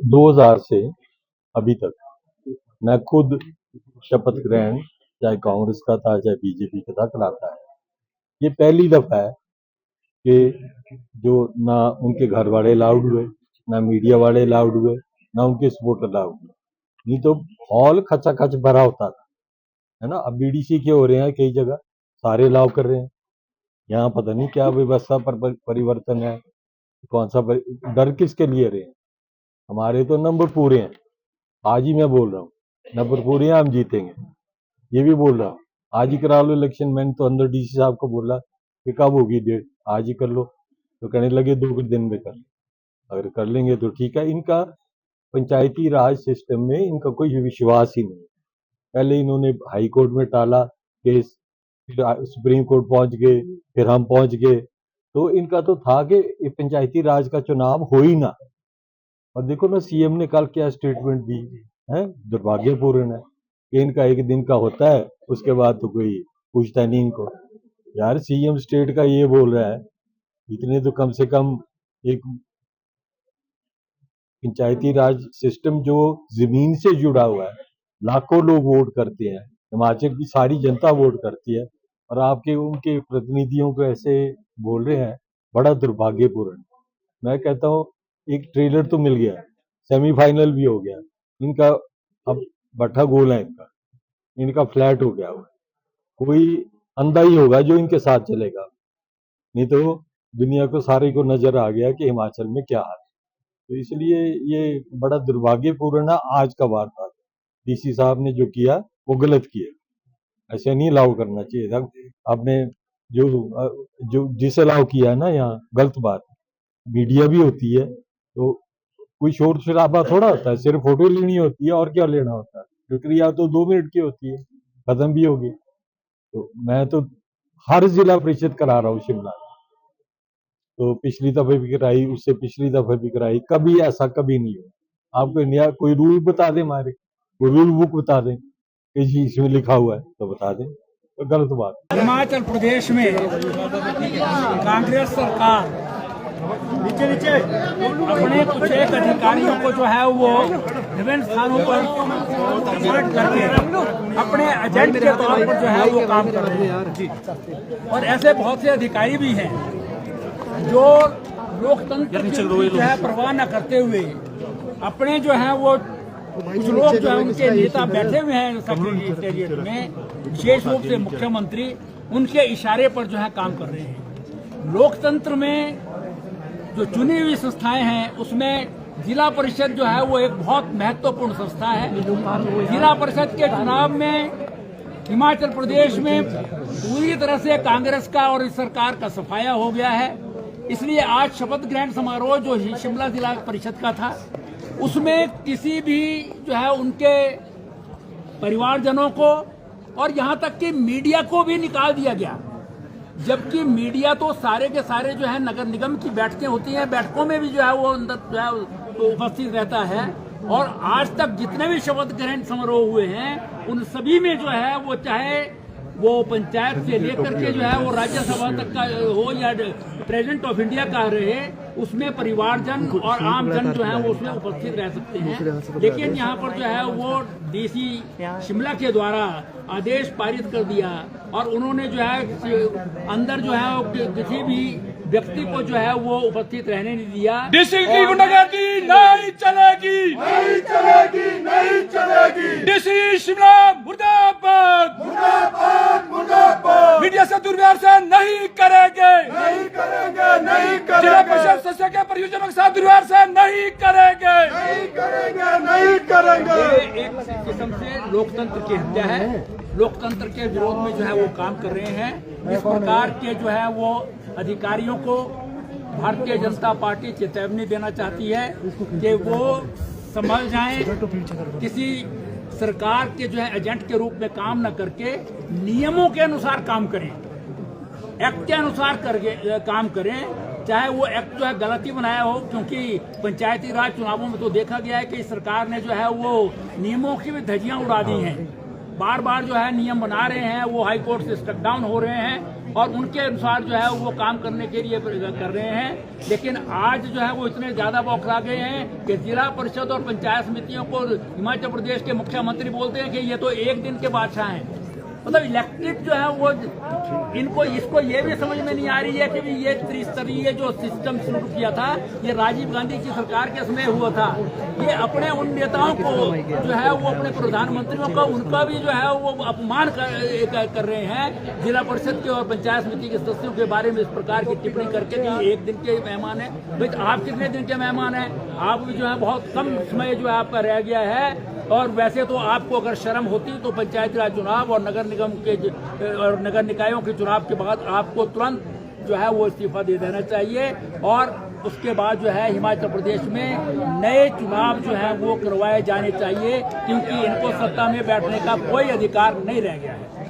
2000 से अभी तक मैं खुद शपथ ग्रहण चाहे कांग्रेस का था चाहे बीजेपी का था कराता है। ये पहली दफा है कि जो ना उनके घर वाले अलाउड हुए, ना मीडिया वाले अलाउड हुए, ना उनके सपोर्टर अलाउड हुए। नहीं तो हॉल खचाखच भरा होता था, है ना। अब बीडीसी के हो रहे हैं कई जगह, सारे अलाउ कर रहे हैं। यहाँ पता नहीं क्या व्यवस्था पर परिवर्तन है, कौन सा डर किसके लिए रहे हैं। हमारे तो नंबर पूरे हैं, आज ही मैं बोल रहा हूँ, नंबर पूरे हैं, हम जीतेंगे। ये भी बोल रहा हूँ, आज ही करा लो इलेक्शन। मैंने तो अंदर डीसी साहब को बोला कि कब होगी डेट, आज ही कर लो। तो कहने लगे 2 दिन में कर। अगर कर लेंगे तो ठीक है। इनका पंचायती राज सिस्टम में इनका कोई विश्वास ही नहीं। पहले इन्होंने हाई कोर्ट में टाला केस, फिर सुप्रीम कोर्ट पहुंच गए, फिर हम पहुंच गए। तो इनका तो था कि ये पंचायती राज का चुनाव हो ही ना। और देखो ना, सीएम ने कल क्या स्टेटमेंट दी है, दुर्भाग्यपूर्ण है कि इनका एक दिन का होता है, उसके बाद तो कोई पूछता नहीं इनको। यार सीएम स्टेट का ये बोल रहा है, इतने तो कम से कम एक पंचायती राज सिस्टम जो जमीन से जुड़ा हुआ है, लाखों लोग वोट करते हैं, हिमाचल की सारी जनता वोट करती है, और आपके उनके प्रतिनिधियों को ऐसे बोल रहे हैं, बड़ा दुर्भाग्यपूर्ण। मैं कहता हूँ एक ट्रेलर तो मिल गया, सेमीफाइनल भी हो गया, इनका अब बट्ठा गोल है, इनका फ्लैट हो गया हुआ। कोई अंधा ही होगा जो इनके साथ चलेगा, नहीं तो दुनिया को सारे को नजर आ गया कि हिमाचल में क्या हाल है। तो इसलिए ये बड़ा दुर्भाग्यपूर्ण है आज का वार्ता। डीसी साहब ने जो किया वो गलत किया, ऐसे नहीं अलाउ करना चाहिए था। आपने जो जो जिस अलाउ किया है ना, यहाँ गलत बात। मीडिया भी होती है तो कोई शोर शराबा थोड़ा होता है, सिर्फ फोटो लेनी होती है, और क्या लेना होता है। प्रक्रिया तो 2 मिनट की होती है, खत्म भी होगी। तो मैं तो हर जिला परिषद करा रहा हूँ शिमला, तो पिछली दफे भी कराई, उससे पिछली दफे भी कराई, कभी ऐसा कभी नहीं हुआ। आपको नया कोई रूल बता दें, हमारे कोई रूल बुक बता दें कि जी इसमें लिखा हुआ है तो बता दें, तो गलत बात। हिमाचल प्रदेश में कांग्रेस सरकार अपने कुछ एक अधिकारियों को जो है वो विभिन्न स्थानों पर तैनात करके अपने एजेंट के तौर पर जो है वो काम कर रहे हैं। और ऐसे बहुत से अधिकारी भी हैं जो लोकतंत्र की जो है परवाह न करते हुए अपने जो है वो कुछ लोग जो है उनके नेता बैठे हुए हैं सेक्रेटेरिएट में, विशेष रूप से मुख्यमंत्री, उनके इशारे पर जो है काम कर रहे हैं। लोकतंत्र में जो चुनी हुई संस्थाएं हैं उसमें जिला परिषद जो है वो एक बहुत महत्वपूर्ण संस्था है। जिला परिषद के चुनाव में हिमाचल प्रदेश में पूरी तरह से कांग्रेस का और इस सरकार का सफाया हो गया है। इसलिए आज शपथ ग्रहण समारोह जो शिमला जिला परिषद का था उसमें किसी भी जो है उनके परिवारजनों को और यहाँ तक कि मीडिया को भी निकाल दिया गया, जबकि मीडिया तो सारे के सारे जो है नगर निगम की बैठकें होती हैं, बैठकों में भी जो है वो अंदर जो है तो उपस्थित रहता है। और आज तक जितने भी शपथ ग्रहण समारोह हुए हैं उन सभी में जो है वो चाहे वो पंचायत से लेकर के जो है वो राज्यसभा तक का हो या प्रेसिडेंट ऑफ इंडिया का रहे, उसमें परिवारजन और आमजन जो है वो उसमें उपस्थित रह सकते हैं। लेकिन यहाँ पर जो है वो डीसी शिमला के द्वारा आदेश पारित कर दिया और उन्होंने जो है अंदर जो है किसी भी व्यक्ति को जो है वो उपस्थित रहने नहीं दिया। डीसी की गुंडागर्दी नहीं चलेगी, नहीं चलेगी, नहीं चलेगी। डीसी शिमला मुर्दाबाद, मुर्दाबाद, मुर्दाबाद। मीडिया से दुर्व्यवहार से नहीं करेंगे, नहीं करेंगे, नहीं करेंगे। जिला परिषद सदस्य के परियोजनों के साथ दुर्व्यवहार से नहीं करेंगे, नहीं करेंगे, नहीं करेंगे। ये एक किस्म से लोकतंत्र की हत्या है, लोकतंत्र के विरोध में जो है वो काम कर रहे हैं। इस प्रकार के जो है वो अधिकारियों को भारतीय जनता पार्टी चेतावनी देना चाहती है कि वो संभल जाएं, किसी सरकार के जो है एजेंट के रूप में काम न करके नियमों के अनुसार काम करें, एक्ट के अनुसार करके काम करें। चाहे वो एक्ट जो है गलती बनाया हो, क्योंकि पंचायती राज चुनावों में तो देखा गया है कि सरकार ने जो है वो नियमों की भी धज्जियां उड़ा दी हैं। बार बार जो है नियम बना रहे हैं, वो हाई कोर्ट से स्टक डाउन हो रहे हैं और उनके अनुसार जो है वो काम करने के लिए कर रहे हैं। लेकिन आज जो है वो इतने ज्यादा बौखला गए हैं कि जिला परिषद और पंचायत समितियों को हिमाचल प्रदेश के मुख्यमंत्री बोलते हैं कि ये तो एक दिन के बादशाह हैं। मतलब इलेक्ट्रिक जो है वो इसको ये भी समझ में नहीं आ रही है कि ये त्रिस्तरीय जो सिस्टम शुरू किया था ये राजीव गांधी की सरकार के समय हुआ था। ये अपने उन नेताओं को जो है वो अपने प्रधानमंत्रियों का उनका भी जो है वो अपमान कर रहे हैं। जिला परिषद के और पंचायत समिति के सदस्यों के बारे में इस प्रकार की टिप्पणी करके कि एक दिन के मेहमान है। भाई आप कितने दिन के मेहमान हैं? आप भी जो है बहुत कम समय जो है आपका रह गया है। और वैसे तो आपको अगर शर्म होती तो पंचायती राज चुनाव और नगर निगम के और नगर निकायों के चुनाव के बाद आपको तुरंत जो है वो इस्तीफा दे देना चाहिए और उसके बाद जो है हिमाचल प्रदेश में नए चुनाव जो है वो करवाए जाने चाहिए, क्योंकि इनको सत्ता में बैठने का कोई अधिकार नहीं रह गया है।